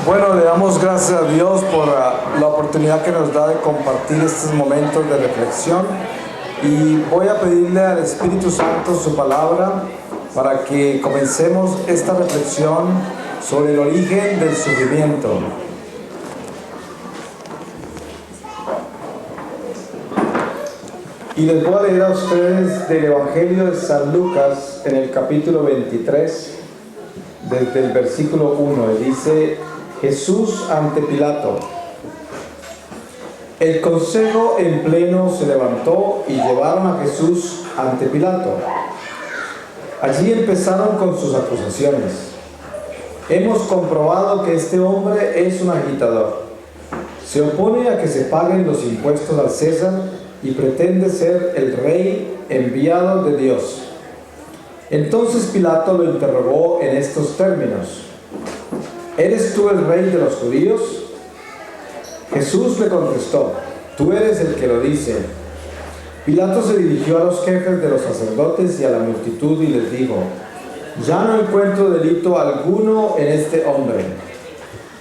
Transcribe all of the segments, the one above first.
Bueno, le damos gracias a Dios por la oportunidad que nos da de compartir estos momentos de reflexión, y voy a pedirle al Espíritu Santo su palabra para que comencemos esta reflexión sobre el origen del sufrimiento. Y les voy a leer a ustedes del Evangelio de San Lucas en el capítulo 23, desde el versículo 1, dice: Jesús ante Pilato. El consejo en pleno se levantó y llevaron a Jesús ante Pilato. Allí empezaron con sus acusaciones. Hemos comprobado que este hombre es un agitador. Se opone a que se paguen los impuestos al César y pretende ser el rey enviado de Dios. Entonces Pilato lo interrogó en estos términos: ¿Eres tú el rey de los judíos? Jesús le contestó: Tú eres el que lo dice. Pilato se dirigió a los jefes de los sacerdotes y a la multitud y les dijo: Ya no encuentro delito alguno en este hombre.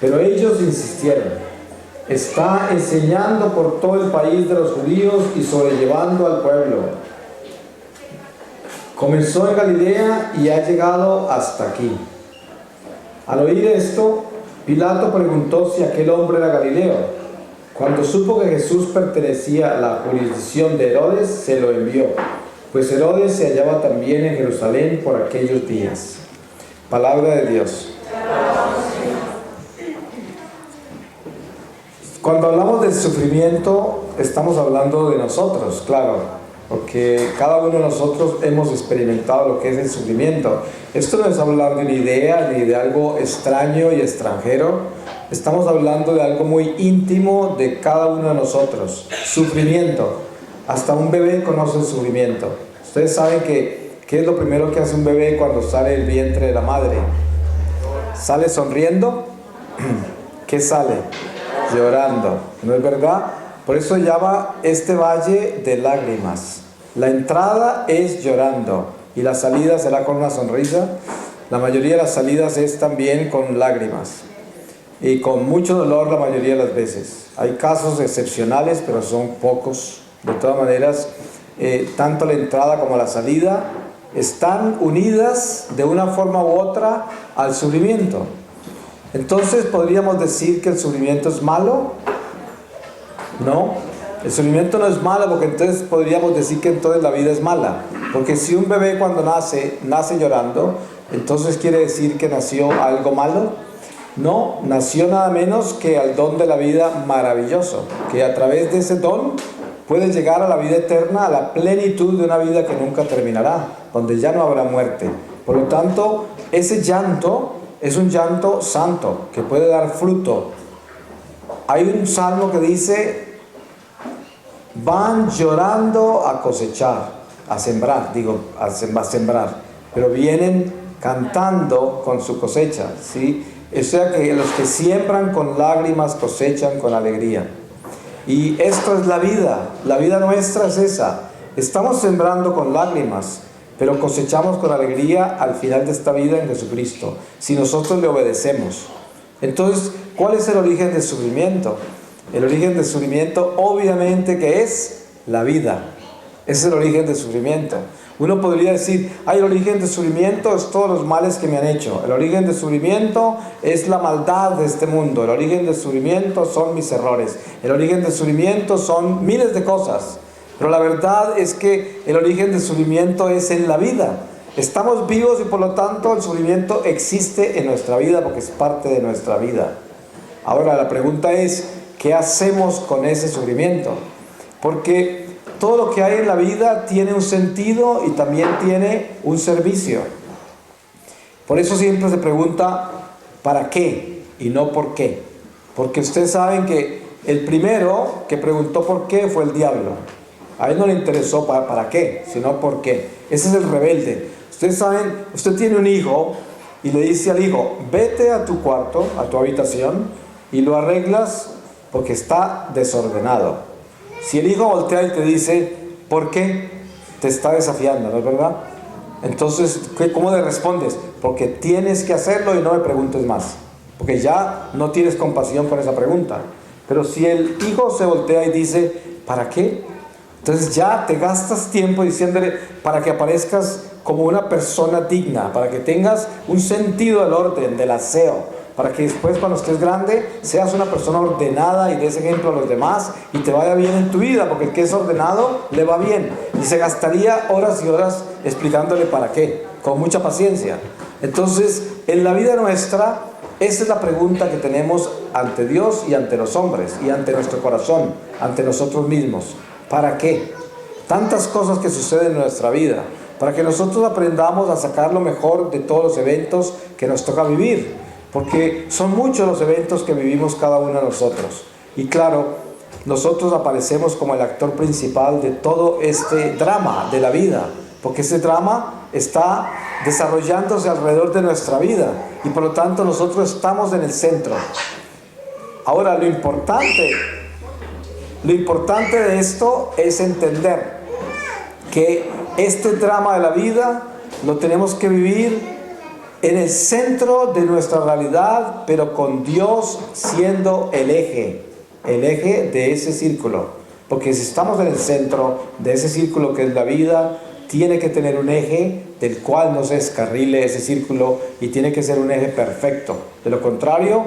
Pero ellos insistieron: Está enseñando por todo el país de los judíos y sobrellevando al pueblo. Comenzó en Galilea y ha llegado hasta aquí. Al oír esto, Pilato preguntó si aquel hombre era Galileo. Cuando supo que Jesús pertenecía a la jurisdicción de Herodes, se lo envió, pues Herodes se hallaba también en Jerusalén por aquellos días. Palabra de Dios. Cuando hablamos del sufrimiento, estamos hablando de nosotros, claro, porque cada uno de nosotros hemos experimentado lo que es el sufrimiento. Esto no es hablar de una idea ni de algo extraño y extranjero. Estamos hablando de algo muy íntimo de cada uno de nosotros. Sufrimiento. Hasta un bebé conoce el sufrimiento. Ustedes saben ¿qué es lo primero que hace un bebé cuando sale del vientre de la madre? ¿Sale sonriendo? ¿Qué sale? Llorando. ¿No es verdad? Por eso llama este valle de lágrimas. La entrada es llorando y la salida será con una sonrisa. La mayoría de las salidas es también con lágrimas y con mucho dolor la mayoría de las veces. Hay casos excepcionales, pero son pocos. De todas maneras, tanto la entrada como la salida están unidas de una forma u otra al sufrimiento. Entonces, ¿podríamos decir que el sufrimiento es malo? No, el sufrimiento no es malo, porque entonces podríamos decir que entonces la vida es mala. Porque si un bebé cuando nace llorando, entonces quiere decir que nació algo malo. No, nació nada menos que al don de la vida maravilloso, que a través de ese don puede llegar a la vida eterna, a la plenitud de una vida que nunca terminará, donde ya no habrá muerte. Por lo tanto, ese llanto es un llanto santo, que puede dar fruto. Hay un salmo que dice: van llorando a cosechar, a sembrar, pero vienen cantando con su cosecha, ¿sí? O sea que los que siembran con lágrimas cosechan con alegría. Y esto es la vida nuestra es esa. Estamos sembrando con lágrimas, pero cosechamos con alegría al final de esta vida en Jesucristo, si nosotros le obedecemos. Entonces, ¿cuál es el origen del sufrimiento? El origen del sufrimiento, obviamente, que es la vida. Ese es el origen del sufrimiento. Uno podría decir: el origen del sufrimiento es todos los males que me han hecho. El origen del sufrimiento es la maldad de este mundo. El origen del sufrimiento son mis errores. El origen del sufrimiento son miles de cosas. Pero la verdad es que el origen del sufrimiento es en la vida. Estamos vivos y por lo tanto el sufrimiento existe en nuestra vida porque es parte de nuestra vida. Ahora la pregunta es: ¿qué hacemos con ese sufrimiento? Porque todo lo que hay en la vida tiene un sentido y también tiene un servicio. Por eso siempre se pregunta ¿para qué? Y no ¿por qué? Porque ustedes saben que el primero que preguntó ¿por qué? Fue el diablo. A él no le interesó para qué, sino por qué. Ese es el rebelde. Ustedes saben, usted tiene un hijo y le dice al hijo: vete a tu cuarto, a tu habitación, y lo arreglas porque está desordenado. Si el hijo voltea y te dice ¿por qué?, te está desafiando, ¿no es verdad? Entonces, ¿cómo le respondes? Porque tienes que hacerlo y no me preguntes más. porque ya no tienes compasión con esa pregunta. Pero si el hijo se voltea y dice, ¿para qué? Entonces ya te gastas tiempo diciéndole para que aparezcas como una persona digna, para que tengas un sentido del orden, del aseo, para que después cuando estés grande seas una persona ordenada y des ejemplo a los demás y te vaya bien en tu vida, porque el que es ordenado le va bien. Y se gastaría horas y horas explicándole para qué, con mucha paciencia. Entonces, en la vida nuestra, esa es la pregunta que tenemos ante Dios y ante los hombres, y ante nuestro corazón, ante nosotros mismos. ¿Para qué? Tantas cosas que suceden en nuestra vida, para que nosotros aprendamos a sacar lo mejor de todos los eventos que nos toca vivir. Porque son muchos los eventos que vivimos cada uno de nosotros. Y claro, nosotros aparecemos como el actor principal de todo este drama de la vida. Porque ese drama está desarrollándose alrededor de nuestra vida. Y por lo tanto nosotros estamos en el centro. Ahora, lo importante de esto es entender que este drama de la vida lo tenemos que vivir en el centro de nuestra realidad, pero con Dios siendo el eje de ese círculo. Porque si estamos en el centro de ese círculo que es la vida, tiene que tener un eje del cual no se descarrile ese círculo y tiene que ser un eje perfecto. De lo contrario,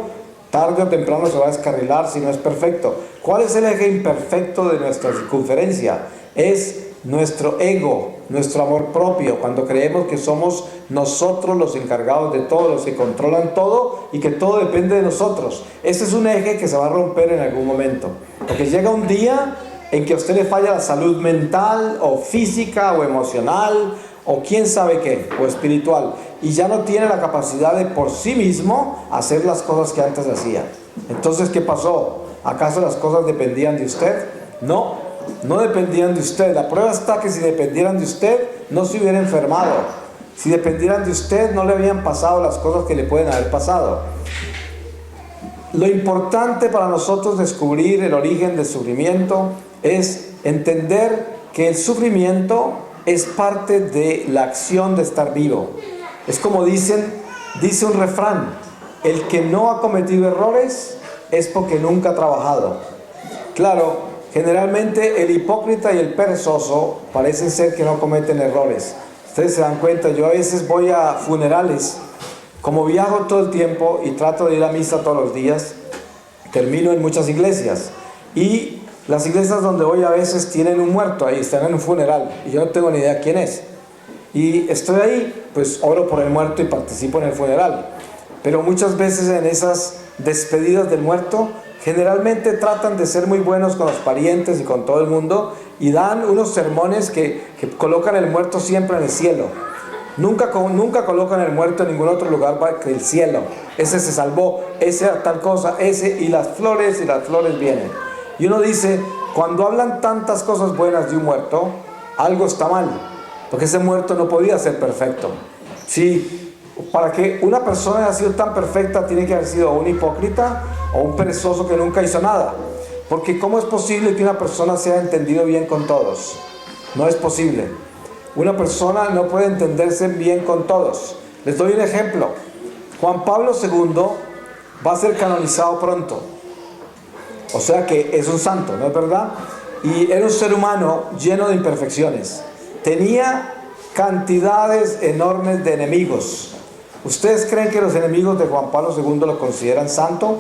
tarde o temprano se va a descarrilar si no es perfecto. ¿Cuál es el eje imperfecto de nuestra circunferencia? Es nuestro ego, nuestro amor propio, cuando creemos que somos nosotros los encargados de todo, los que controlan todo y que todo depende de nosotros. Ese es un eje que se va a romper en algún momento, porque llega un día en que a usted le falla la salud mental o física o emocional o quién sabe qué, o espiritual, y ya no tiene la capacidad de por sí mismo hacer las cosas que antes hacía. Entonces, ¿qué pasó? ¿Acaso las cosas dependían de usted? No dependían de usted. La prueba está que si dependieran de usted, no se hubiera enfermado. Si dependieran de usted, no le habían pasado las cosas que le pueden haber pasado. Lo importante para nosotros descubrir el origen del sufrimiento es entender que el sufrimiento es parte de la acción de estar vivo. Es como dice un refrán: el que no ha cometido errores es porque nunca ha trabajado. Claro, generalmente el hipócrita y el perezoso parecen ser que no cometen errores. Ustedes se dan cuenta, yo a veces voy a funerales, como viajo todo el tiempo y trato de ir a misa todos los días, termino en muchas iglesias. Y las iglesias donde voy a veces tienen un muerto ahí, están en un funeral, y yo no tengo ni idea quién es. Y estoy ahí, pues oro por el muerto y participo en el funeral. Pero muchas veces en esas despedidas del muerto, generalmente tratan de ser muy buenos con los parientes y con todo el mundo y dan unos sermones que colocan el muerto siempre en el cielo. Nunca colocan el muerto en ningún otro lugar para que el cielo. Ese se salvó, ese era tal cosa, ese, y las flores vienen. Y uno dice, cuando hablan tantas cosas buenas de un muerto, algo está mal, porque ese muerto no podía ser perfecto. Sí. Para que una persona haya sido tan perfecta, tiene que haber sido un hipócrita o un perezoso que nunca hizo nada. Porque ¿cómo es posible que una persona sea entendido bien con todos? No es posible. Una persona no puede entenderse bien con todos. Les doy un ejemplo. Juan Pablo II va a ser canonizado pronto. O sea que es un santo, ¿no es verdad? Y era un ser humano lleno de imperfecciones. Tenía cantidades enormes de enemigos. ¿Ustedes creen que los enemigos de Juan Pablo II lo consideran santo?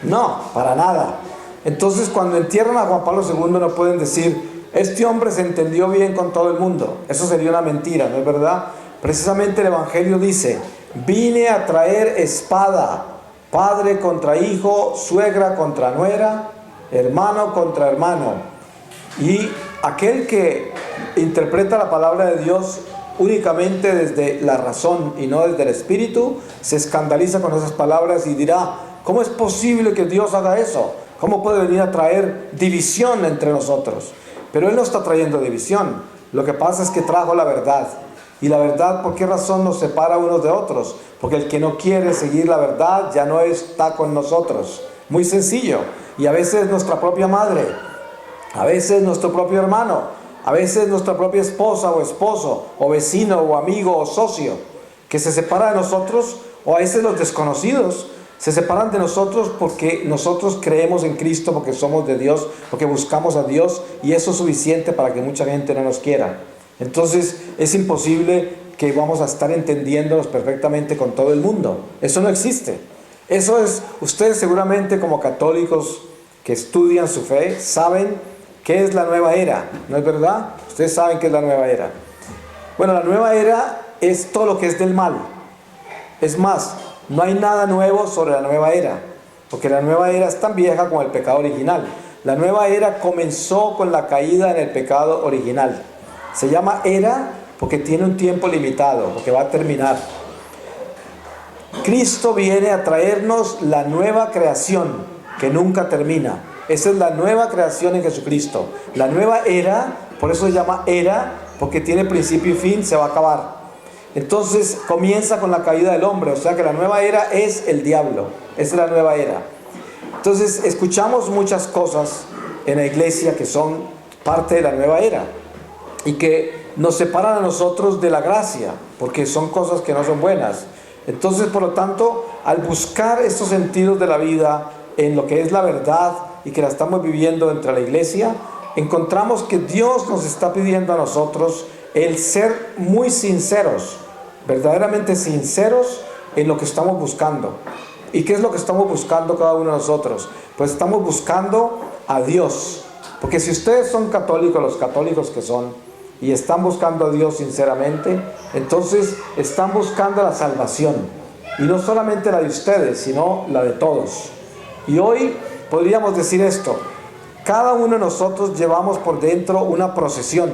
No, para nada. Entonces, cuando entierran a Juan Pablo II no pueden decir, este hombre se entendió bien con todo el mundo. Eso sería una mentira, ¿no es verdad? Precisamente el Evangelio dice, vine a traer espada, padre contra hijo, suegra contra nuera, hermano contra hermano. Y aquel que interpreta la palabra de Dios únicamente desde la razón y no desde el espíritu, se escandaliza con esas palabras y dirá, ¿cómo es posible que Dios haga eso? ¿Cómo puede venir a traer división entre nosotros? Pero Él no está trayendo división. Lo que pasa es que trajo la verdad. Y la verdad, ¿por qué razón nos separa unos de otros? Porque el que no quiere seguir la verdad ya no está con nosotros. Muy sencillo. Y a veces nuestra propia madre, a veces nuestro propio hermano, a veces nuestra propia esposa o esposo, o vecino o amigo o socio, que se separa de nosotros, o a veces los desconocidos. Se separan de nosotros porque nosotros creemos en Cristo, porque somos de Dios, porque buscamos a Dios, y eso es suficiente para que mucha gente no nos quiera. Entonces es imposible que vamos a estar entendiéndonos perfectamente con todo el mundo. Eso no existe. Eso es, ustedes seguramente como católicos que estudian su fe, saben qué es la nueva era, ¿no es verdad? Ustedes saben qué es la nueva era. Bueno, la nueva era es todo lo que es del mal. Es más, no hay nada nuevo sobre la nueva era, porque la nueva era es tan vieja como el pecado original. La nueva era comenzó con la caída en el pecado original. Se llama era porque tiene un tiempo limitado, porque va a terminar. Cristo viene a traernos la nueva creación que nunca termina. Esa es la nueva creación en Jesucristo. La nueva era, por eso se llama era, porque tiene principio y fin, se va a acabar. Entonces comienza con la caída del hombre, o sea que la nueva era es el diablo. Esa es la nueva era. Entonces escuchamos muchas cosas en la iglesia que son parte de la nueva era y que nos separan a nosotros de la gracia, porque son cosas que no son buenas. Entonces, por lo tanto, al buscar estos sentidos de la vida en lo que es la verdad y que la estamos viviendo entre la iglesia, encontramos que Dios nos está pidiendo a nosotros el ser muy sinceros, verdaderamente sinceros en lo que estamos buscando. ¿Y qué es lo que estamos buscando cada uno de nosotros? Pues estamos buscando a Dios. Porque si ustedes son católicos, los católicos que son, y están buscando a Dios sinceramente, entonces están buscando la salvación. Y no solamente la de ustedes, sino la de todos. Y hoy podríamos decir esto: cada uno de nosotros llevamos por dentro una procesión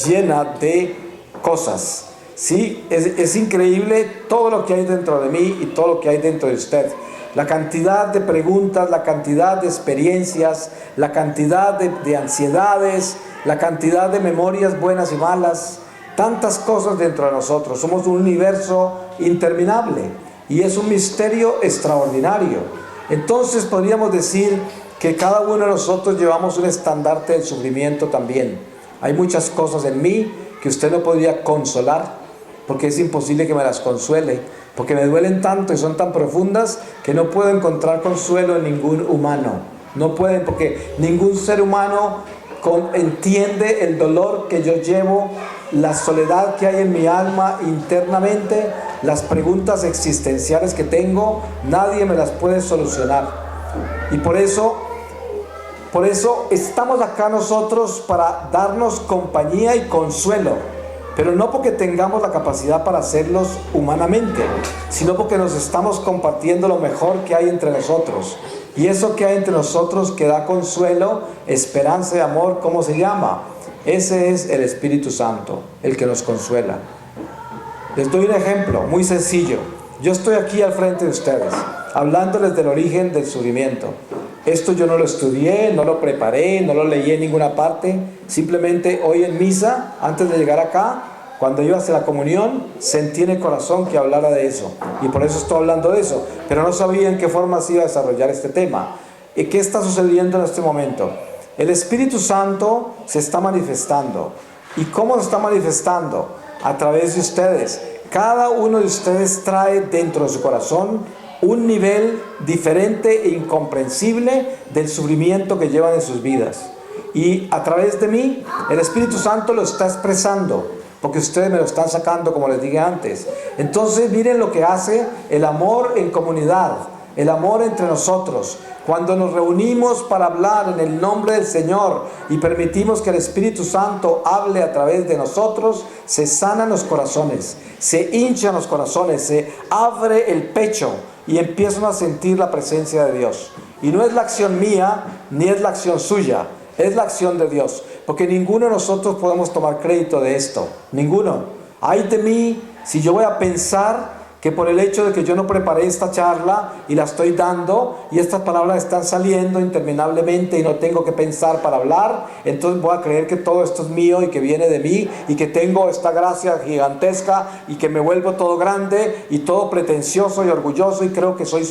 llena de cosas. Sí, es increíble todo lo que hay dentro de mí y todo lo que hay dentro de usted. La cantidad de preguntas, la cantidad de experiencias, la cantidad de ansiedades, la cantidad de memorias buenas y malas, tantas cosas dentro de nosotros. Somos un universo interminable y es un misterio extraordinario. Entonces podríamos decir que cada uno de nosotros llevamos un estandarte del sufrimiento también. Hay muchas cosas en mí que usted no podría consolar, porque es imposible que me las consuele, porque me duelen tanto y son tan profundas que no puedo encontrar consuelo en ningún humano. No pueden, porque ningún ser humano entiende el dolor que yo llevo, la soledad que hay en mi alma internamente, las preguntas existenciales que tengo. Nadie me las puede solucionar. Y por eso estamos acá nosotros, para darnos compañía y consuelo. Pero no porque tengamos la capacidad para hacerlos humanamente, sino porque nos estamos compartiendo lo mejor que hay entre nosotros. Y eso que hay entre nosotros que da consuelo, esperanza y amor, ¿cómo se llama? Ese es el Espíritu Santo, el que nos consuela. Les doy un ejemplo muy sencillo. Yo estoy aquí al frente de ustedes, hablándoles del origen del sufrimiento. Esto yo no lo estudié, no lo preparé, no lo leí en ninguna parte. Simplemente hoy en misa, antes de llegar acá, cuando iba hacia la comunión, sentí en el corazón que hablara de eso. Y por eso estoy hablando de eso. Pero no sabía en qué forma se iba a desarrollar este tema. ¿Y qué está sucediendo en este momento? El Espíritu Santo se está manifestando. ¿Y cómo se está manifestando? A través de ustedes. Cada uno de ustedes trae dentro de su corazón un nivel diferente e incomprensible del sufrimiento que llevan en sus vidas. Y a través de mí, el Espíritu Santo lo está expresando, porque ustedes me lo están sacando, como les dije antes. Entonces miren lo que hace el amor en comunidad, el amor entre nosotros. Cuando nos reunimos para hablar en el nombre del Señor y permitimos que el Espíritu Santo hable a través de nosotros, se sanan los corazones, se hinchan los corazones, se abre el pecho y empiezan a sentir la presencia de Dios. Y no es la acción mía, ni es la acción suya, es la acción de Dios. Porque ninguno de nosotros podemos tomar crédito de esto. Ninguno. Ay de mí si yo voy a pensar que por el hecho de que yo no preparé esta charla y la estoy dando y estas palabras están saliendo interminablemente y no tengo que pensar para hablar, entonces voy a creer que todo esto es mío y que viene de mí y que tengo esta gracia gigantesca y que me vuelvo todo grande y todo pretencioso y orgulloso y creo que soy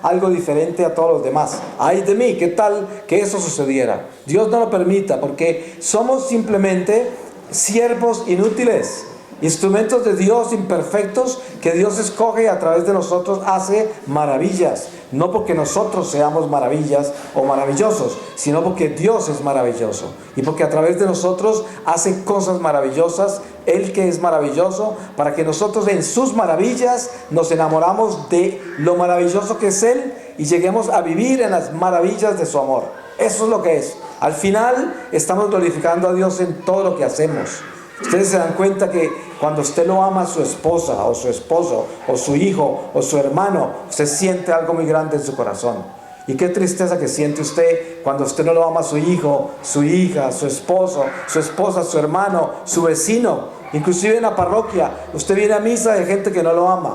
algo diferente a todos los demás. Ay de mí, ¿qué tal que eso sucediera? Dios no lo permita, porque somos simplemente siervos inútiles. Instrumentos de Dios imperfectos que Dios escoge y a través de nosotros hace maravillas. No porque nosotros seamos maravillas o maravillosos, sino porque Dios es maravilloso. Y porque a través de nosotros hace cosas maravillosas, Él que es maravilloso, para que nosotros en sus maravillas nos enamoramos de lo maravilloso que es Él y lleguemos a vivir en las maravillas de su amor. Eso es lo que es. Al final estamos glorificando a Dios en todo lo que hacemos. Ustedes se dan cuenta que cuando usted lo ama a su esposa o su esposo o su hijo o su hermano, usted siente algo muy grande en su corazón. Y qué tristeza que siente usted cuando usted no lo ama a su hijo, su hija, su esposo, su esposa, su hermano, su vecino. Inclusive en la parroquia, usted viene a misa de gente que no lo ama.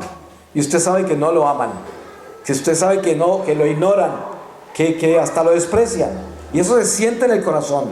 Y usted sabe que no lo aman. Que usted sabe que no, que lo ignoran, que hasta lo desprecian. Y eso se siente en el corazón.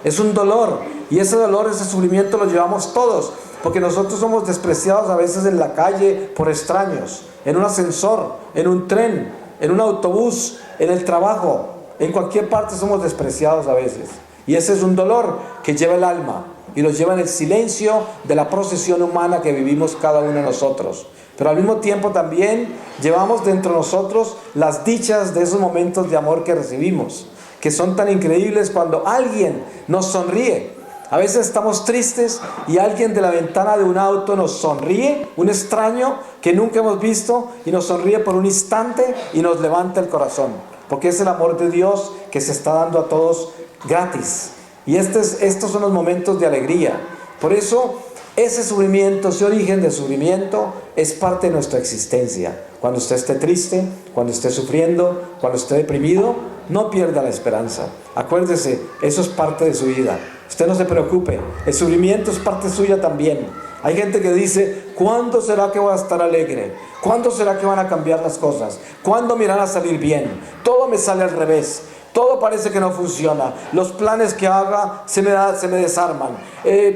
Es un dolor. Y ese dolor, ese sufrimiento lo llevamos todos. Porque nosotros somos despreciados a veces en la calle por extraños. En un ascensor, en un tren, en un autobús, en el trabajo. En cualquier parte somos despreciados a veces. Y ese es un dolor que lleva el alma. Y lo lleva en el silencio de la procesión humana que vivimos cada uno de nosotros. Pero al mismo tiempo también llevamos dentro de nosotros las dichas de esos momentos de amor que recibimos, que son tan increíbles cuando alguien nos sonríe. A veces estamos tristes y alguien de la ventana de un auto nos sonríe, un extraño que nunca hemos visto, y nos sonríe por un instante y nos levanta el corazón, porque es el amor de Dios que se está dando a todos gratis. Y estos son los momentos de alegría. Por eso ese sufrimiento, ese origen de sufrimiento es parte de nuestra existencia. Cuando usted esté triste, cuando esté sufriendo, cuando esté deprimido, no pierda la esperanza. Acuérdese, eso es parte de su vida. Usted no se preocupe, el sufrimiento es parte suya también. Hay gente que dice, ¿cuándo será que voy a estar alegre? ¿Cuándo será que van a cambiar las cosas? ¿Cuándo me irán a salir bien? Todo me sale al revés. Todo parece que no funciona. Los planes que haga se me desarman.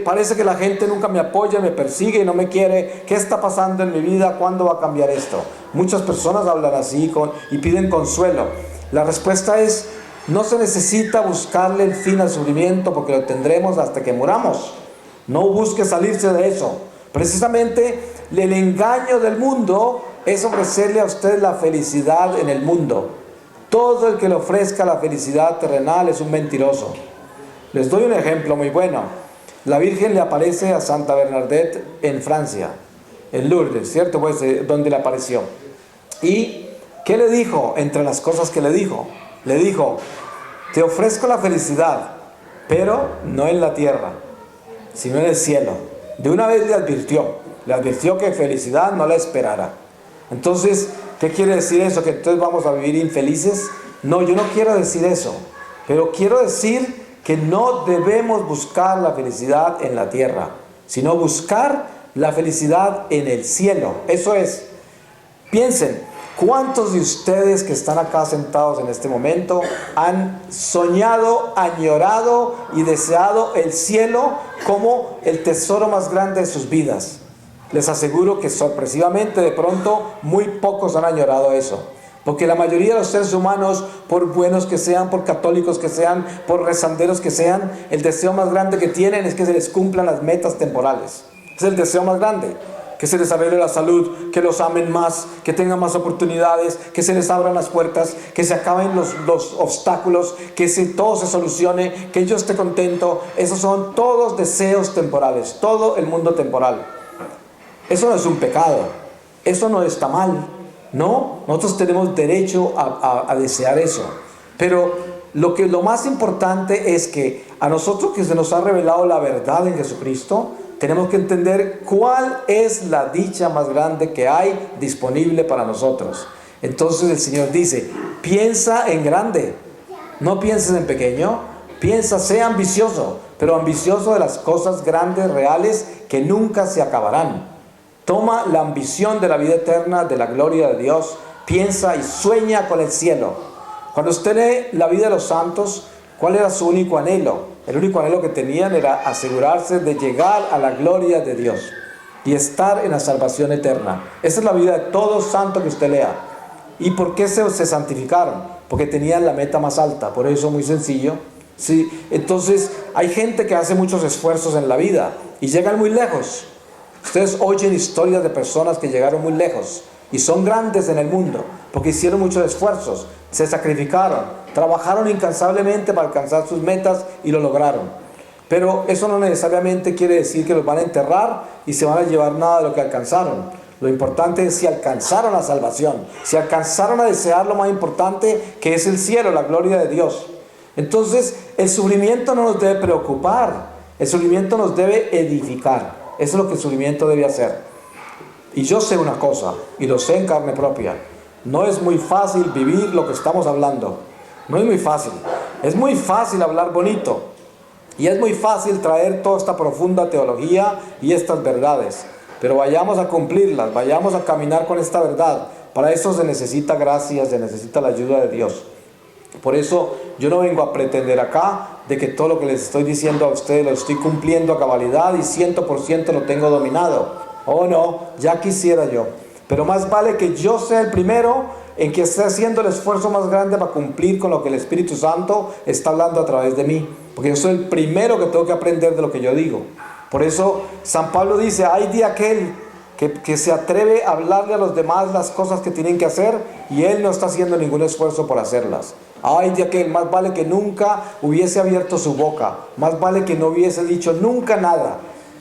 Parece que la gente nunca me apoya, me persigue y no me quiere. ¿Qué está pasando en mi vida? ¿Cuándo va a cambiar esto? Muchas personas hablan así y piden consuelo. La respuesta es, no se necesita buscarle el fin al sufrimiento porque lo tendremos hasta que muramos. No busque salirse de eso. Precisamente el engaño del mundo es ofrecerle a usted la felicidad en el mundo. Todo el que le ofrezca la felicidad terrenal es un mentiroso. Les doy un ejemplo muy bueno. La Virgen le aparece a Santa Bernadette en Francia, en Lourdes, ¿cierto? Pues donde le apareció. ¿Y qué le dijo? Entre las cosas que le dijo, te ofrezco la felicidad, pero no en la tierra, sino en el cielo. De una vez le advirtió que felicidad no la esperara. Entonces, ¿qué quiere decir eso? ¿Que entonces vamos a vivir infelices? No, yo no quiero decir eso. Pero quiero decir que no debemos buscar la felicidad en la tierra, sino buscar la felicidad en el cielo. Eso es. Piensen, ¿cuántos de ustedes que están acá sentados en este momento han soñado, añorado y deseado el cielo como el tesoro más grande de sus vidas? Les aseguro que sorpresivamente de pronto muy pocos han añorado eso. Porque la mayoría de los seres humanos, por buenos que sean, por católicos que sean, por rezanderos que sean, el deseo más grande que tienen es que se les cumplan las metas temporales. Es el deseo más grande. Que se les arregle la salud, que los amen más, que tengan más oportunidades, que se les abran las puertas, que se acaben los obstáculos, que todo se solucione, que yo esté contento. Esos son todos deseos temporales, todo el mundo temporal. Eso no es un pecado, eso no está mal, ¿no? Nosotros tenemos derecho a desear eso. Pero lo más importante es que a nosotros que se nos ha revelado la verdad en Jesucristo, tenemos que entender cuál es la dicha más grande que hay disponible para nosotros. Entonces el Señor dice, piensa en grande, no pienses en pequeño, piensa, sea ambicioso, pero ambicioso de las cosas grandes, reales, que nunca se acabarán. Toma la ambición de la vida eterna, de la gloria de Dios, piensa y sueña con el cielo. Cuando usted lee la vida de los santos, ¿cuál era su único anhelo? El único anhelo que tenían era asegurarse de llegar a la gloria de Dios y estar en la salvación eterna. Esa es la vida de todo santo que usted lea. ¿Y por qué se santificaron? Porque tenían la meta más alta. Por eso, muy sencillo. Sí. Entonces, hay gente que hace muchos esfuerzos en la vida y llegan muy lejos. Ustedes oyen historias de personas que llegaron muy lejos y son grandes en el mundo porque hicieron muchos esfuerzos, se sacrificaron, trabajaron incansablemente para alcanzar sus metas y lo lograron. Pero eso no necesariamente quiere decir que los van a enterrar y se van a llevar nada de lo que alcanzaron. Lo importante es si alcanzaron la salvación, si alcanzaron a desear lo más importante, que es el cielo, la gloria de Dios. Entonces, el sufrimiento no nos debe preocupar, el sufrimiento nos debe edificar. Eso es lo que el sufrimiento debe hacer. Y yo sé una cosa, y lo sé en carne propia: no es muy fácil vivir lo que estamos hablando. No es muy fácil. Es muy fácil hablar bonito, y es muy fácil traer toda esta profunda teología y estas verdades. Pero vayamos a cumplirlas, vayamos a caminar con esta verdad. Para eso se necesita gracia, se necesita la ayuda de Dios. Por eso yo no vengo a pretender acá de que todo lo que les estoy diciendo a ustedes lo estoy cumpliendo a cabalidad y 100% lo tengo dominado. Oh no, ya quisiera yo. Pero más vale que yo sea el primero en que esté haciendo el esfuerzo más grande para cumplir con lo que el Espíritu Santo está hablando a través de mí. Porque yo soy el primero que tengo que aprender de lo que yo digo. Por eso San Pablo dice: hay de aquel que se atreve a hablarle a los demás las cosas que tienen que hacer y él no está haciendo ningún esfuerzo por hacerlas. Ay de aquel, más vale que nunca hubiese abierto su boca, más vale que no hubiese dicho nunca nada.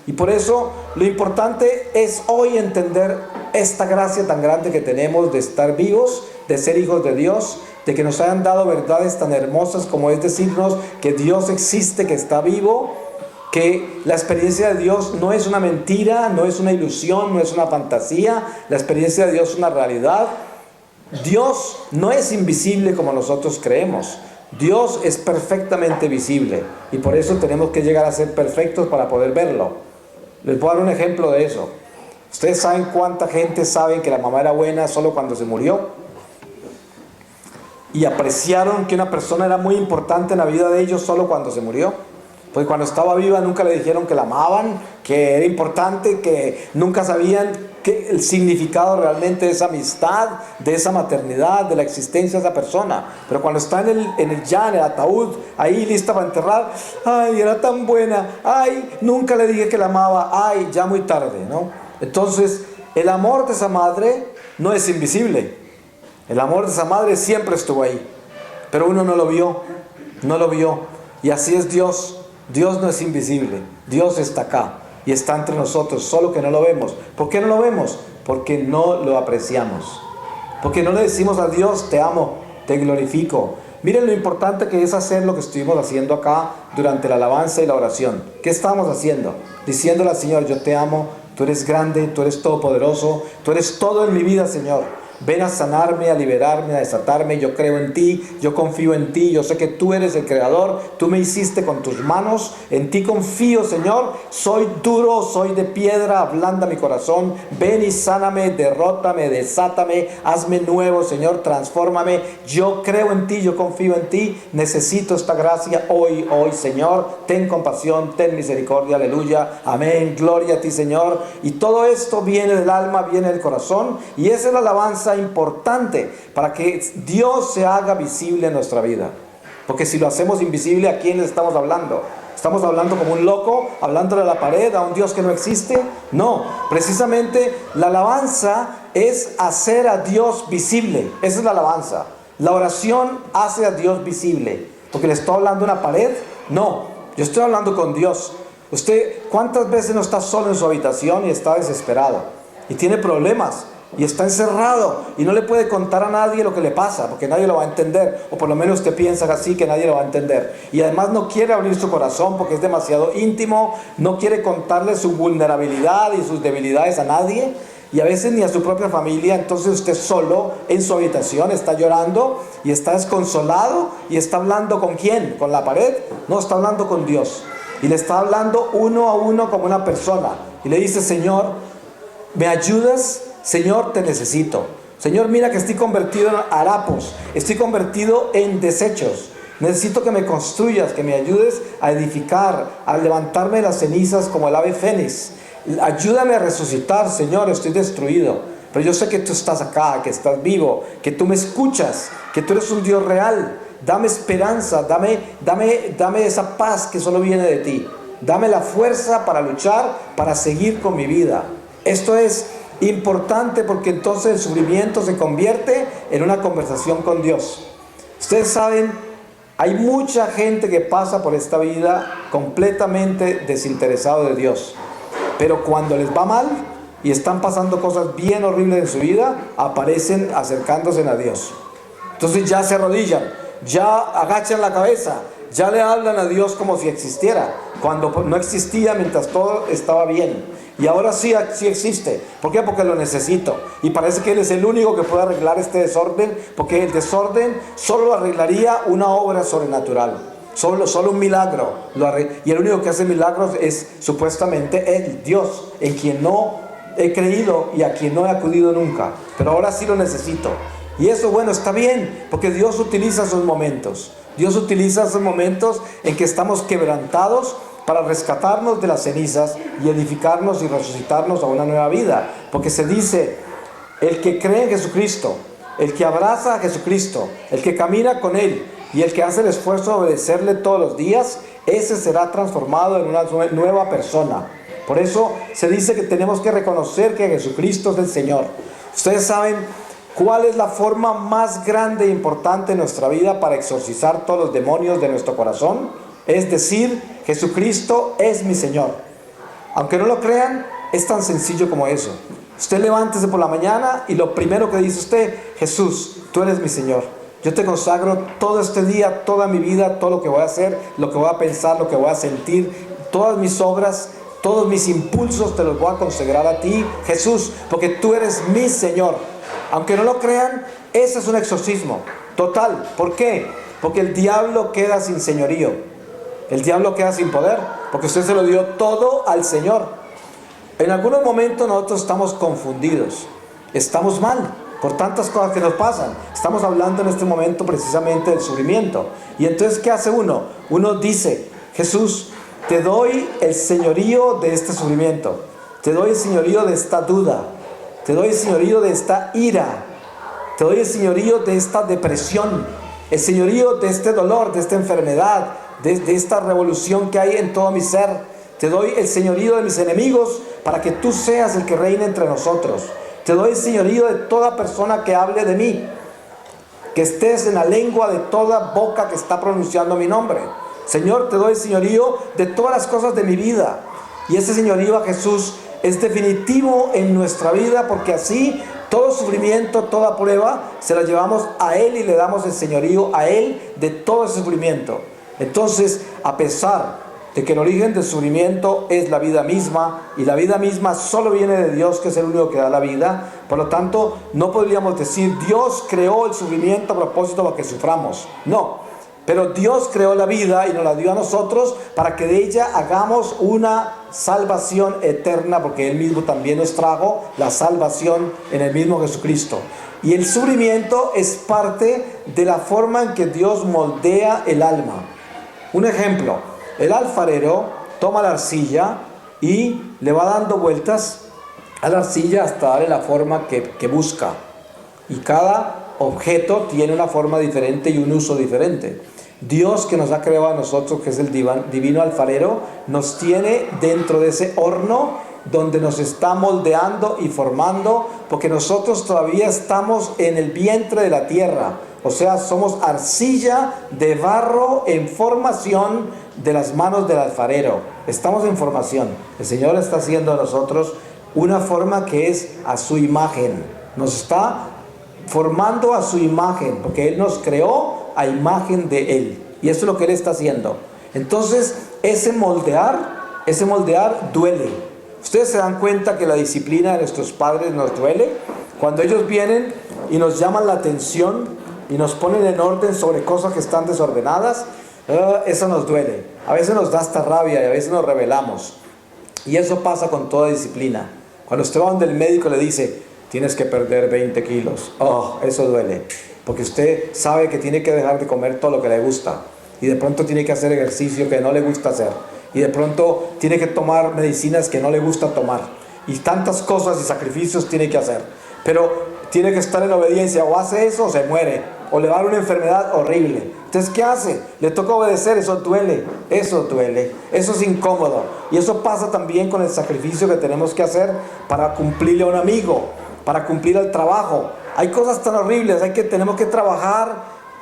Y por eso lo importante es hoy entender esta gracia tan grande que tenemos de estar vivos, de ser hijos de Dios, de que nos hayan dado verdades tan hermosas como es decirnos que Dios existe, que está vivo, que la experiencia de Dios no es una mentira, no es una ilusión, no es una fantasía. La experiencia de Dios es una realidad. Dios no es invisible como nosotros creemos. Dios es perfectamente visible y por eso tenemos que llegar a ser perfectos para poder verlo. Les voy a dar un ejemplo de eso. ¿Ustedes saben cuánta gente sabe que la mamá era buena solo cuando se murió? Y apreciaron que una persona era muy importante en la vida de ellos solo cuando se murió. Pues cuando estaba viva nunca le dijeron que la amaban, que era importante, que nunca sabían el significado realmente de esa amistad, de esa maternidad, de la existencia de esa persona. Pero cuando está en el ataúd, ahí lista para enterrar: ay, era tan buena, ay, nunca le dije que la amaba, ay, ya muy tarde, ¿no? Entonces, el amor de esa madre no es invisible. El amor de esa madre siempre estuvo ahí, pero uno no lo vio, no lo vio. Y así es Dios. Dios no es invisible, Dios está acá y está entre nosotros, solo que no lo vemos. ¿Por qué no lo vemos? Porque no lo apreciamos, porque no le decimos a Dios: te amo, te glorifico. Miren lo importante que es hacer lo que estuvimos haciendo acá durante la alabanza y la oración. ¿Qué estábamos haciendo? Diciéndole al Señor: yo te amo, tú eres grande, tú eres todopoderoso, tú eres todo en mi vida, Señor. Ven a sanarme, a liberarme, a desatarme. Yo creo en ti, yo confío en ti. Yo sé que tú eres el creador, tú me hiciste con tus manos. En ti confío, Señor. Soy duro, soy de piedra, ablanda mi corazón. Ven y sáname, derrótame, desátame, hazme nuevo, Señor, transfórmame. Yo creo en ti, yo confío en ti. Necesito esta gracia hoy, Señor. Ten compasión, ten misericordia, aleluya, amén, gloria a ti, Señor. Y todo esto viene del alma, viene del corazón, y esa es la alabanza importante para que Dios se haga visible en nuestra vida. Porque si lo hacemos invisible, ¿a quién le estamos hablando? ¿Estamos hablando como un loco, hablándole a la pared, a un Dios que no existe? No, precisamente la alabanza es hacer a Dios visible. Esa es la alabanza. La oración hace a Dios visible. ¿Porque le estoy hablando a una pared? No, yo estoy hablando con Dios. Usted, ¿cuántas veces no está solo en su habitación y está desesperado? Y tiene problemas. Y está encerrado y no le puede contar a nadie lo que le pasa, porque nadie lo va a entender, o por lo menos usted piensa así, que nadie lo va a entender. Y además no quiere abrir su corazón porque es demasiado íntimo, no quiere contarle su vulnerabilidad y sus debilidades a nadie, y a veces ni a su propia familia. Entonces usted solo en su habitación está llorando y está desconsolado, y está hablando ¿con quién? ¿Con la pared? No, está hablando con Dios, y le está hablando uno a uno como una persona, y le dice: Señor, ¿me ayudas? Señor, te necesito. Señor, mira que estoy convertido en harapos, estoy convertido en desechos. Necesito que me construyas, que me ayudes a edificar, a levantarme de las cenizas como el ave fénix. Ayúdame a resucitar, Señor, estoy destruido. Pero yo sé que tú estás acá, que estás vivo, que tú me escuchas, que tú eres un Dios real. Dame esperanza, dame esa paz que solo viene de ti. Dame la fuerza para luchar, para seguir con mi vida. Esto es importante porque entonces el sufrimiento se convierte en una conversación con Dios. Ustedes saben, hay mucha gente que pasa por esta vida completamente desinteresado de Dios. Pero cuando les va mal y están pasando cosas bien horribles en su vida, aparecen acercándose a Dios. Entonces ya se arrodillan, ya agachan la cabeza, ya le hablan a Dios como si existiera, cuando no existía mientras todo estaba bien. Y ahora sí existe. ¿Por qué? Porque lo necesito. Y parece que Él es el único que puede arreglar este desorden, porque el desorden solo lo arreglaría una obra sobrenatural. Solo un milagro. Y el único que hace milagros es supuestamente Él, Dios, en quien no he creído y a quien no he acudido nunca. Pero ahora sí lo necesito. Y eso, bueno, está bien, porque Dios utiliza esos momentos. Dios utiliza esos momentos en que estamos quebrantados para rescatarnos de las cenizas y edificarnos y resucitarnos a una nueva vida. Porque se dice, el que cree en Jesucristo, el que abraza a Jesucristo, el que camina con Él y el que hace el esfuerzo de obedecerle todos los días, ese será transformado en una nueva persona. Por eso se dice que tenemos que reconocer que Jesucristo es el Señor. Ustedes saben cuál es la forma más grande e importante en nuestra vida para exorcizar todos los demonios de nuestro corazón. Es decir, Jesucristo es mi Señor. Aunque no lo crean, es tan sencillo como eso. Usted levántese por la mañana y lo primero que dice usted: Jesús, tú eres mi Señor. Yo te consagro todo este día, toda mi vida, todo lo que voy a hacer, lo que voy a pensar, lo que voy a sentir, todas mis obras, todos mis impulsos te los voy a consagrar a ti, Jesús, porque tú eres mi Señor. Aunque no lo crean, ese es un exorcismo total. ¿Por qué? Porque el diablo queda sin señorío. El diablo queda sin poder, porque usted se lo dio todo al Señor. En algunos momentos nosotros estamos confundidos, estamos mal por tantas cosas que nos pasan. Estamos hablando en este momento precisamente del sufrimiento. Y entonces, ¿qué hace uno? Uno dice: Jesús, te doy el señorío de este sufrimiento, te doy el señorío de esta duda, te doy el señorío de esta ira, te doy el señorío de esta depresión, el señorío de este dolor, de esta enfermedad, de esta revolución que hay en todo mi ser. Te doy el señorío de mis enemigos para que tú seas el que reine entre nosotros. Te doy el señorío de toda persona que hable de mí, que estés en la lengua de toda boca que está pronunciando mi nombre. Señor, te doy el señorío de todas las cosas de mi vida. Y ese señorío a Jesús es definitivo en nuestra vida, porque así todo sufrimiento, toda prueba, se la llevamos a Él y le damos el señorío a Él de todo ese sufrimiento. Entonces, a pesar de que el origen del sufrimiento es la vida misma, y la vida misma solo viene de Dios, que es el único que da la vida, por lo tanto, no podríamos decir Dios creó el sufrimiento a propósito para que suframos. No, pero Dios creó la vida y nos la dio a nosotros para que de ella hagamos una salvación eterna, porque Él mismo también nos trajo la salvación en el mismo Jesucristo. Y el sufrimiento es parte de la forma en que Dios moldea el alma. Un ejemplo: el alfarero toma la arcilla y le va dando vueltas a la arcilla hasta darle la forma que busca. Y cada objeto tiene una forma diferente y un uso diferente. Dios, que nos ha creado a nosotros, que es el divino alfarero, nos tiene dentro de ese horno donde nos está moldeando y formando, porque nosotros todavía estamos en el vientre de la tierra. O sea, somos arcilla de barro en formación de las manos del alfarero. Estamos en formación. El Señor está haciendo a nosotros una forma que es a su imagen. Nos está formando a su imagen, porque Él nos creó a imagen de Él. Y eso es lo que Él está haciendo. Entonces, ese moldear duele. Ustedes se dan cuenta que la disciplina de nuestros padres nos duele. Cuando ellos vienen y nos llaman la atención y nos ponen en orden sobre cosas que están desordenadas, eso nos duele. A veces nos da hasta rabia y a veces nos rebelamos. Y eso pasa con toda disciplina. Cuando usted va donde el médico le dice: tienes que perder 20 kilos. Eso duele. Porque usted sabe que tiene que dejar de comer todo lo que le gusta. Y de pronto tiene que hacer ejercicio que no le gusta hacer. Y de pronto tiene que tomar medicinas que no le gusta tomar. Y tantas cosas y sacrificios tiene que hacer. Pero tiene que estar en obediencia, o hace eso o se muere, o le va a dar una enfermedad horrible. Entonces, ¿qué hace? Le toca obedecer, eso duele, eso es incómodo. Y eso pasa también con el sacrificio que tenemos que hacer para cumplirle a un amigo, para cumplir el trabajo. Hay cosas tan horribles, tenemos que trabajar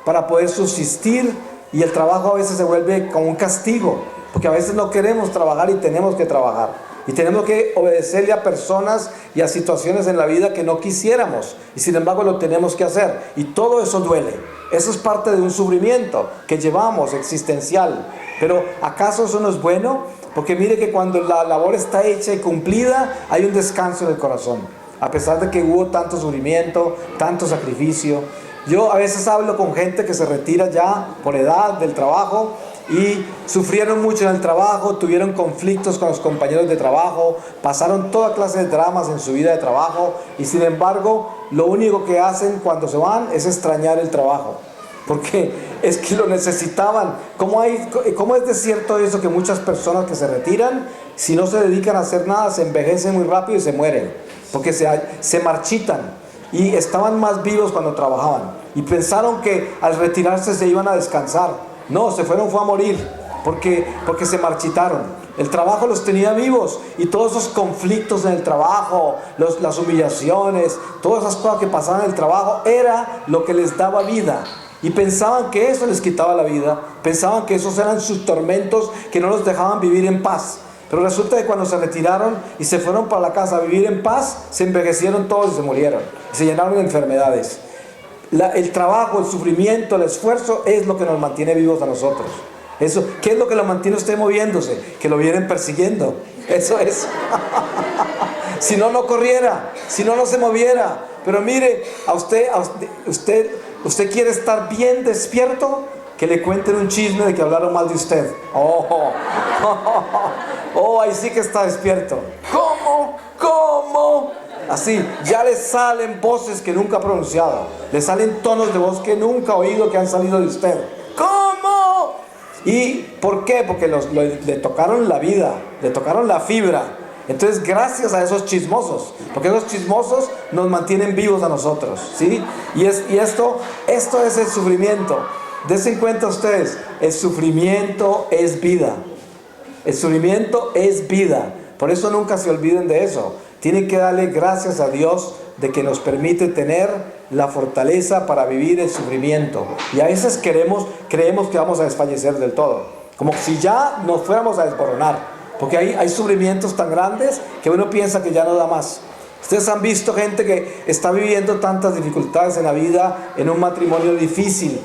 para poder subsistir, y el trabajo a veces se vuelve como un castigo, porque a veces no queremos trabajar y tenemos que trabajar. Y tenemos que obedecerle a personas y a situaciones en la vida que no quisiéramos, y sin embargo lo tenemos que hacer, y todo eso duele. Eso es parte de un sufrimiento que llevamos existencial. Pero ¿acaso eso no es bueno? Porque mire que cuando la labor está hecha y cumplida, hay un descanso en el corazón, a pesar de que hubo tanto sufrimiento, tanto sacrificio. Yo a veces hablo con gente que se retira ya por edad del trabajo, y sufrieron mucho en el trabajo, tuvieron conflictos con los compañeros de trabajo, pasaron toda clase de dramas en su vida de trabajo, y sin embargo lo único que hacen cuando se van es extrañar el trabajo, porque es que lo necesitaban. ¿Cómo es de cierto eso que muchas personas que se retiran, si no se dedican a hacer nada, se envejecen muy rápido y se mueren? Porque se marchitan, y estaban más vivos cuando trabajaban, y pensaron que al retirarse se iban a descansar. No, fue a morir, porque se marchitaron. El trabajo los tenía vivos, y todos esos conflictos en el trabajo, las humillaciones, todas esas cosas que pasaban en el trabajo, era lo que les daba vida. Y pensaban que eso les quitaba la vida, pensaban que esos eran sus tormentos que no los dejaban vivir en paz. Pero resulta que cuando se retiraron y se fueron para la casa a vivir en paz, se envejecieron todos y se murieron, y se llenaron de enfermedades. El trabajo, el sufrimiento, el esfuerzo es lo que nos mantiene vivos a nosotros. Eso, ¿qué es lo que lo mantiene usted moviéndose? Que lo vienen persiguiendo. Eso es. Si no, no corriera. Si no, no se moviera. Pero mire, usted quiere estar bien despierto, que le cuenten un chisme de que hablaron mal de usted. Ahí sí que está despierto. ¿Cómo? Así, ya le salen voces que nunca ha pronunciado, le salen tonos de voz que nunca ha oído, que han salido de usted. ¿Cómo? ¿Y por qué? Porque le tocaron la vida, le tocaron la fibra. Entonces, gracias a esos chismosos, porque esos chismosos nos mantienen vivos a nosotros, ¿sí? Y esto es el sufrimiento. Dense cuenta ustedes, el sufrimiento es vida. El sufrimiento es vida. Por eso nunca se olviden de eso. Tienen que darle gracias a Dios de que nos permite tener la fortaleza para vivir el sufrimiento. Y a veces creemos que vamos a desfallecer del todo, como si ya nos fuéramos a desboronar, porque hay sufrimientos tan grandes que uno piensa que ya no da más. Ustedes han visto gente que está viviendo tantas dificultades en la vida, en un matrimonio difícil,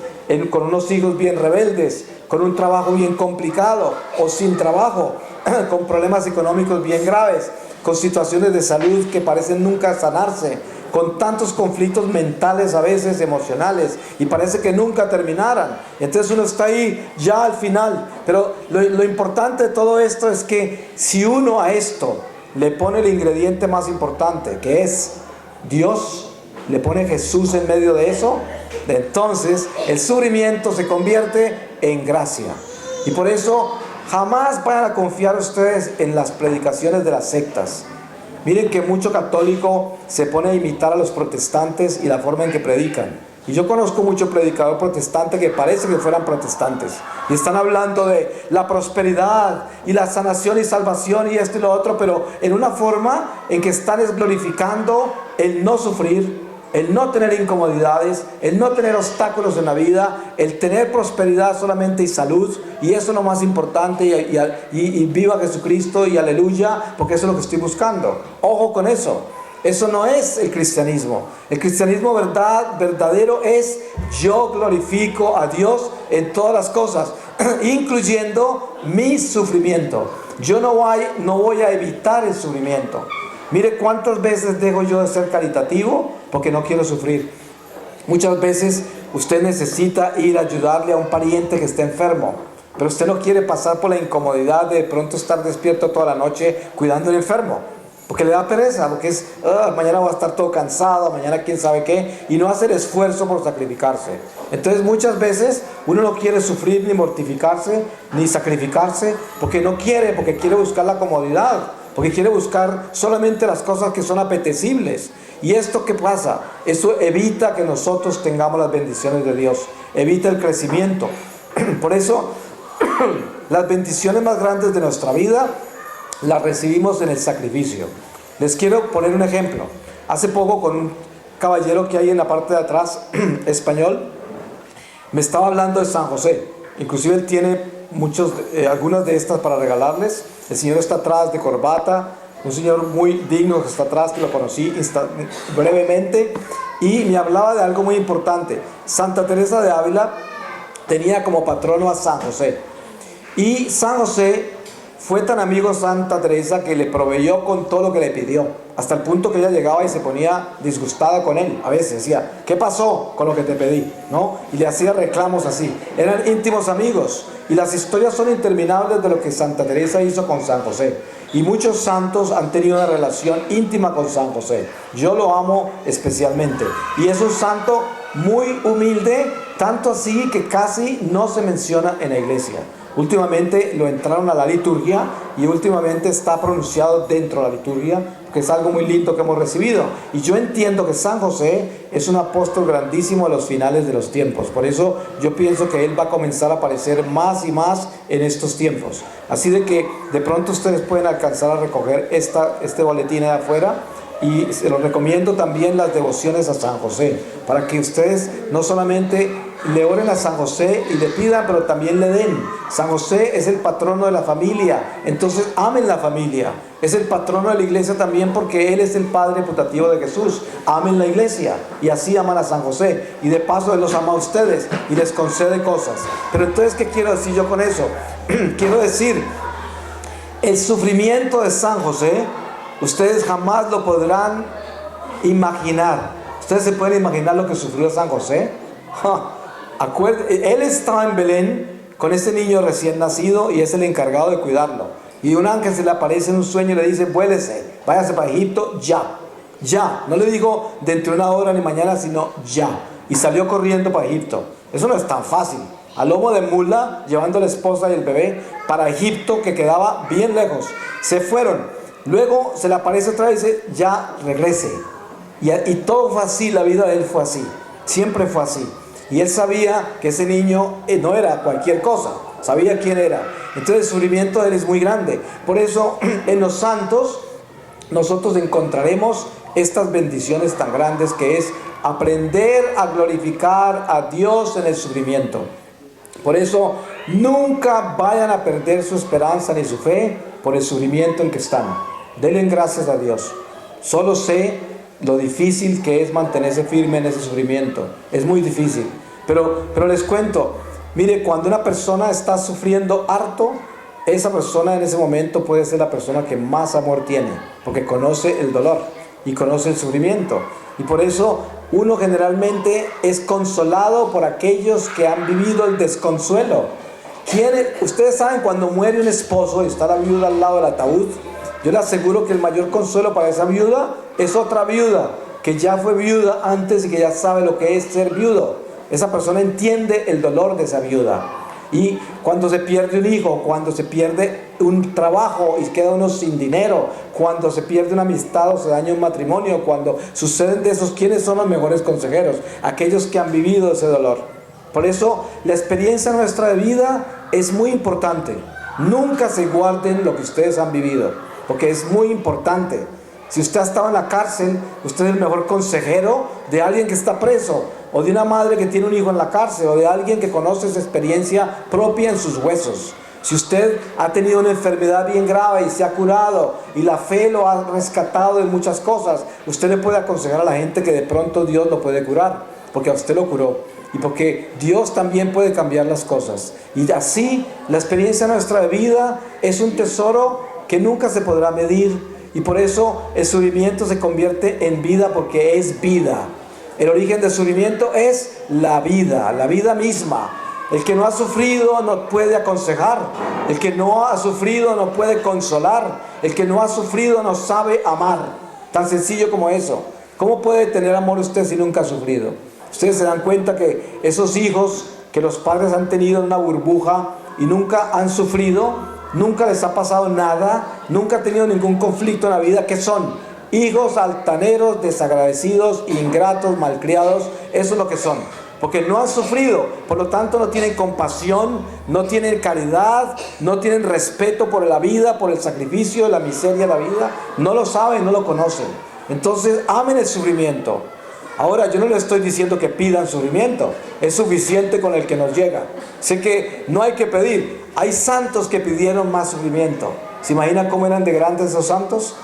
con unos hijos bien rebeldes, con un trabajo bien complicado o sin trabajo, con problemas económicos bien graves, con situaciones de salud que parecen nunca sanarse, con tantos conflictos mentales, a veces emocionales, y parece que nunca terminaran. Entonces uno está ahí ya al final. Pero lo importante de todo esto es que si uno a esto le pone el ingrediente más importante, que es Dios, le pone Jesús en medio de eso, entonces el sufrimiento se convierte en gracia. Y por eso jamás vayan a confiar ustedes en las predicaciones de las sectas. Miren que mucho católico se pone a imitar a los protestantes y la forma en que predican. Y yo conozco mucho predicador protestante que parece que fueran protestantes. Y están hablando de la prosperidad y la sanación y salvación y esto y lo otro, pero en una forma en que están glorificando el no sufrir, el no tener incomodidades, el no tener obstáculos en la vida, el tener prosperidad solamente y salud, y eso es lo más importante, y viva Jesucristo y aleluya, porque eso es lo que estoy buscando. Ojo con eso, eso no es el cristianismo. El cristianismo verdadero es: yo glorifico a Dios en todas las cosas, incluyendo mi sufrimiento. Yo no voy a evitar el sufrimiento. Mire cuántas veces dejo yo de ser caritativo porque no quiero sufrir. Muchas veces usted necesita ir a ayudarle a un pariente que está enfermo, pero usted no quiere pasar por la incomodidad de pronto estar despierto toda la noche cuidando al enfermo, porque le da pereza, porque es mañana voy a estar todo cansado, mañana quién sabe qué, y no hacer esfuerzo por sacrificarse. Entonces muchas veces uno no quiere sufrir, ni mortificarse, ni sacrificarse, porque no quiere, porque quiere buscar la comodidad, porque quiere buscar solamente las cosas que son apetecibles. ¿Y esto qué pasa? Eso evita que nosotros tengamos las bendiciones de Dios, evita el crecimiento. Por eso, las bendiciones más grandes de nuestra vida las recibimos en el sacrificio. Les quiero poner un ejemplo. Hace poco, con un caballero que hay en la parte de atrás, español, me estaba hablando de San José. Inclusive él tiene algunas de estas para regalarles. El señor está atrás de corbata, un señor muy digno que está atrás, que lo conocí brevemente, y me hablaba de algo muy importante. Santa Teresa de Ávila tenía como patrono a San José, y San José fue tan amigo de Santa Teresa que le proveyó con todo lo que le pidió, hasta el punto que ella llegaba y se ponía disgustada con él. A veces decía, ¿qué pasó con lo que te pedí? ¿No? Y le hacía reclamos así. Eran íntimos amigos, y las historias son interminables de lo que Santa Teresa hizo con San José. Y muchos santos han tenido una relación íntima con San José. Yo lo amo especialmente, y es un santo muy humilde, tanto así que casi no se menciona en la iglesia. Últimamente lo entraron a la liturgia, y últimamente está pronunciado dentro de la liturgia, que es algo muy lindo que hemos recibido. Y yo entiendo que San José es un apóstol grandísimo a los finales de los tiempos. Por eso yo pienso que él va a comenzar a aparecer más y más en estos tiempos. Así de que de pronto ustedes pueden alcanzar a recoger este boletín de afuera. Y se los recomiendo también las devociones a San José, para que ustedes no solamente le oren a San José y le pidan, pero también le den. San José es el patrono de la familia, entonces amen la familia. Es el patrono de la iglesia también, porque él es el padre putativo de Jesús. Amen la iglesia, y así aman a San José, y de paso él los ama a ustedes y les concede cosas. Pero entonces, ¿qué quiero decir yo con eso? Quiero decir, el sufrimiento de San José, ustedes jamás lo podrán imaginar. ¿Ustedes se pueden imaginar lo que sufrió San José? Él estaba en Belén con ese niño recién nacido, y es el encargado de cuidarlo. Y un ángel se le aparece en un sueño y le dice, vuélese, váyase para Egipto ya. No le digo dentro de una hora ni mañana, sino ya. Y salió corriendo para Egipto. Eso no es tan fácil. A lomo de mula, llevando a la esposa y el bebé para Egipto, que quedaba bien lejos. Se fueron. Luego se le aparece otra vez y dice, ya regrese. Y todo fue así, la vida de él fue así. Siempre fue así. Y él sabía que ese niño no era cualquier cosa. Sabía quién era. Entonces el sufrimiento de él es muy grande. Por eso en los santos nosotros encontraremos estas bendiciones tan grandes, que es aprender a glorificar a Dios en el sufrimiento. Por eso nunca vayan a perder su esperanza ni su fe por el sufrimiento en que están. Denle gracias a Dios. Solo sé lo difícil que es mantenerse firme en ese sufrimiento. Es muy difícil. Pero les cuento, mire, cuando una persona está sufriendo harto, esa persona en ese momento puede ser la persona que más amor tiene, porque conoce el dolor y conoce el sufrimiento. Y por eso uno generalmente es consolado por aquellos que han vivido el desconsuelo. Ustedes saben, cuando muere un esposo y está la viuda al lado del ataúd, yo le aseguro que el mayor consuelo para esa viuda es otra viuda, que ya fue viuda antes y que ya sabe lo que es ser viudo. Esa persona entiende el dolor de esa viuda. Y cuando se pierde un hijo, cuando se pierde un trabajo y queda uno sin dinero, cuando se pierde una amistad o se daña un matrimonio, cuando suceden de esos, ¿quiénes son los mejores consejeros? Aquellos que han vivido ese dolor. Por eso la experiencia nuestra de vida es muy importante. Nunca se guarden lo que ustedes han vivido, porque es muy importante. Si usted ha estado en la cárcel, usted es el mejor consejero de alguien que está preso, o de una madre que tiene un hijo en la cárcel, o de alguien que conoce esa experiencia propia en sus huesos. Si usted ha tenido una enfermedad bien grave y se ha curado, y la fe lo ha rescatado de muchas cosas, usted le puede aconsejar a la gente que de pronto Dios lo puede curar, porque a usted lo curó, y porque Dios también puede cambiar las cosas. Y así, la experiencia nuestra de vida es un tesoro que nunca se podrá medir. Y por eso el sufrimiento se convierte en vida, porque es vida. El origen del sufrimiento es la vida misma. El que no ha sufrido no puede aconsejar. El que no ha sufrido no puede consolar. El que no ha sufrido no sabe amar. Tan sencillo como eso. ¿Cómo puede tener amor usted si nunca ha sufrido? Ustedes se dan cuenta que esos hijos que los padres han tenido en una burbuja y nunca han sufrido, nunca les ha pasado nada, nunca han tenido ningún conflicto en la vida, ¿qué son? hijos altaneros, desagradecidos, ingratos, malcriados. Eso es lo que son. Porque no han sufrido, por lo tanto no tienen compasión, no tienen caridad, no tienen respeto por la vida, por el sacrificio, la miseria de la vida. No lo saben, no lo conocen. Entonces amen el sufrimiento. Ahora yo no les estoy diciendo que pidan sufrimiento, es suficiente con el que nos llega. Sé que no hay que pedir. Hay santos que pidieron más sufrimiento. ¿Se imaginan cómo eran de grandes esos santos?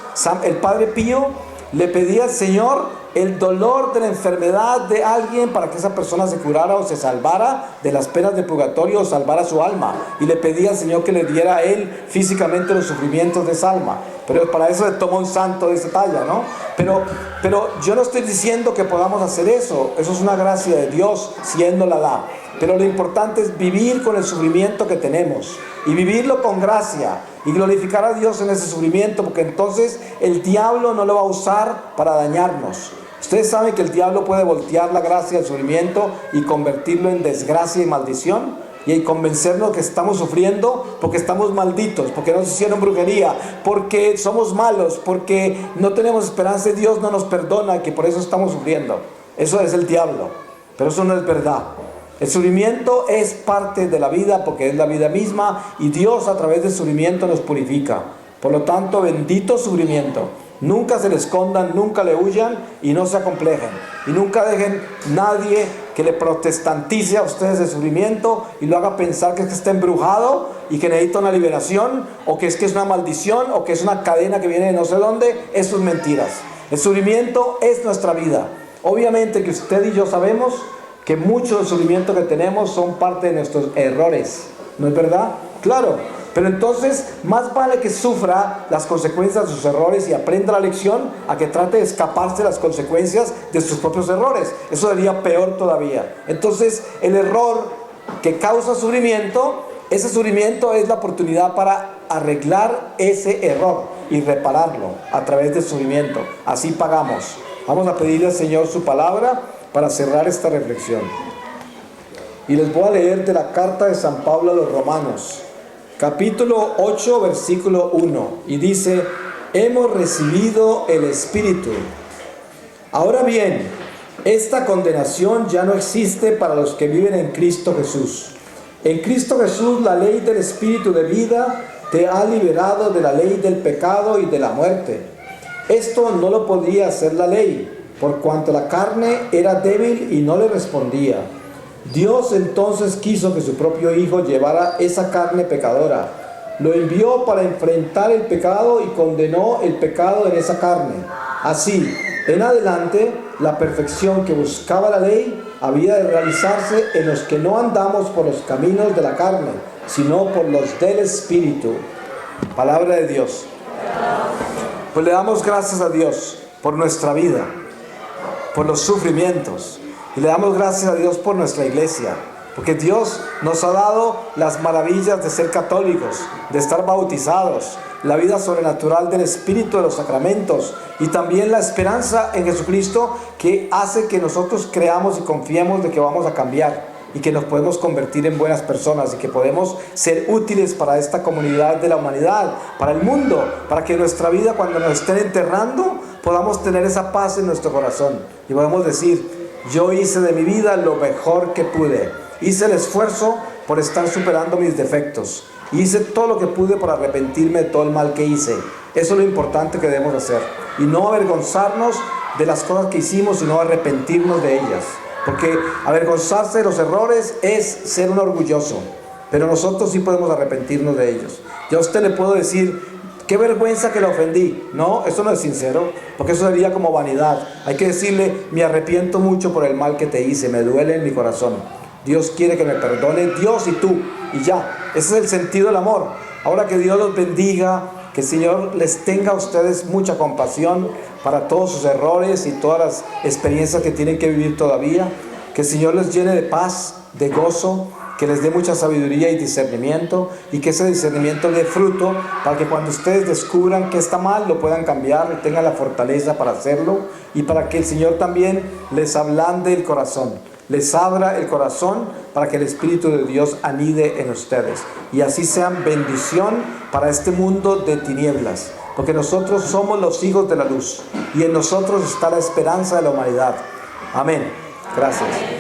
El Padre Pío le pedía al Señor el dolor de la enfermedad de alguien para que esa persona se curara o se salvara de las penas de purgatorio o salvara su alma. Y le pedía al Señor que le diera a él físicamente los sufrimientos de esa alma. Pero para eso le toma un santo de esa talla, ¿no? Pero yo no estoy diciendo que podamos hacer eso. Eso es una gracia de Dios, si Él nos la da. Pero lo importante es vivir con el sufrimiento que tenemos y vivirlo con gracia y glorificar a Dios en ese sufrimiento, porque entonces el diablo no lo va a usar para dañarnos. Ustedes saben que el diablo puede voltear la gracia del sufrimiento y convertirlo en desgracia y maldición, y convencernos que estamos sufriendo porque estamos malditos, porque nos hicieron brujería, porque somos malos, porque no tenemos esperanza y Dios no nos perdona, que por eso estamos sufriendo. Eso es el diablo, pero eso no es verdad. El sufrimiento es parte de la vida porque es la vida misma, y Dios a través del sufrimiento nos purifica. Por lo tanto, bendito sufrimiento. Nunca se le escondan, nunca le huyan y no se acomplejen. Y nunca dejen nadie que le protestantice a ustedes el sufrimiento y lo haga pensar que es que está embrujado y que necesita una liberación, o que es una maldición, o que es una cadena que viene de no sé dónde. Eso es mentiras. El sufrimiento es nuestra vida. Obviamente que usted y yo sabemos que mucho del sufrimiento que tenemos son parte de nuestros errores. ¿No es verdad? Claro. Pero entonces, más vale que sufra las consecuencias de sus errores y aprenda la lección, a que trate de escaparse de las consecuencias de sus propios errores. Eso sería peor todavía. Entonces, el error que causa sufrimiento, ese sufrimiento es la oportunidad para arreglar ese error y repararlo a través del sufrimiento. Así pagamos. Vamos a pedirle al Señor su palabra para cerrar esta reflexión. Y les voy a leer de la carta de San Pablo a los Romanos, capítulo 8, versículo 1, y dice: hemos recibido el Espíritu. Ahora bien, esta condenación ya no existe para los que viven en Cristo Jesús. En Cristo Jesús la ley del Espíritu de vida te ha liberado de la ley del pecado y de la muerte. Esto no lo podía hacer la ley, por cuanto la carne era débil y no le respondía. Dios entonces quiso que su propio Hijo llevara esa carne pecadora. Lo envió para enfrentar el pecado y condenó el pecado en esa carne. Así, en adelante, la perfección que buscaba la ley había de realizarse en los que no andamos por los caminos de la carne, sino por los del Espíritu. Palabra de Dios. Pues le damos gracias a Dios por nuestra vida, por los sufrimientos. Y le damos gracias a Dios por nuestra iglesia, porque Dios nos ha dado las maravillas de ser católicos, de estar bautizados, la vida sobrenatural del Espíritu, de los sacramentos, y también la esperanza en Jesucristo, que hace que nosotros creamos y confiemos de que vamos a cambiar y que nos podemos convertir en buenas personas y que podemos ser útiles para esta comunidad de la humanidad, para el mundo, para que nuestra vida, cuando nos estén enterrando, podamos tener esa paz en nuestro corazón y podamos decir: yo hice de mi vida lo mejor que pude. Hice el esfuerzo por estar superando mis defectos. Hice todo lo que pude por arrepentirme de todo el mal que hice. Eso es lo importante que debemos hacer. Y no avergonzarnos de las cosas que hicimos, sino arrepentirnos de ellas. Porque avergonzarse de los errores es ser un orgulloso. Pero nosotros sí podemos arrepentirnos de ellos. Yo a usted le puedo decir: qué vergüenza que le ofendí. No, eso no es sincero, porque eso sería como vanidad. Hay que decirle: me arrepiento mucho por el mal que te hice, me duele en mi corazón. Dios quiere que me perdone, Dios y tú, y ya. Ese es el sentido del amor. Ahora, que Dios los bendiga, que el Señor les tenga a ustedes mucha compasión para todos sus errores y todas las experiencias que tienen que vivir todavía. Que el Señor les llene de paz, de gozo, que les dé mucha sabiduría y discernimiento, y que ese discernimiento dé fruto para que cuando ustedes descubran que está mal, lo puedan cambiar y tengan la fortaleza para hacerlo, y para que el Señor también les ablande el corazón, les abra el corazón para que el Espíritu de Dios anide en ustedes y así sean bendición para este mundo de tinieblas. porque nosotros somos los hijos de la luz y en nosotros está la esperanza de la humanidad. Amén. Gracias.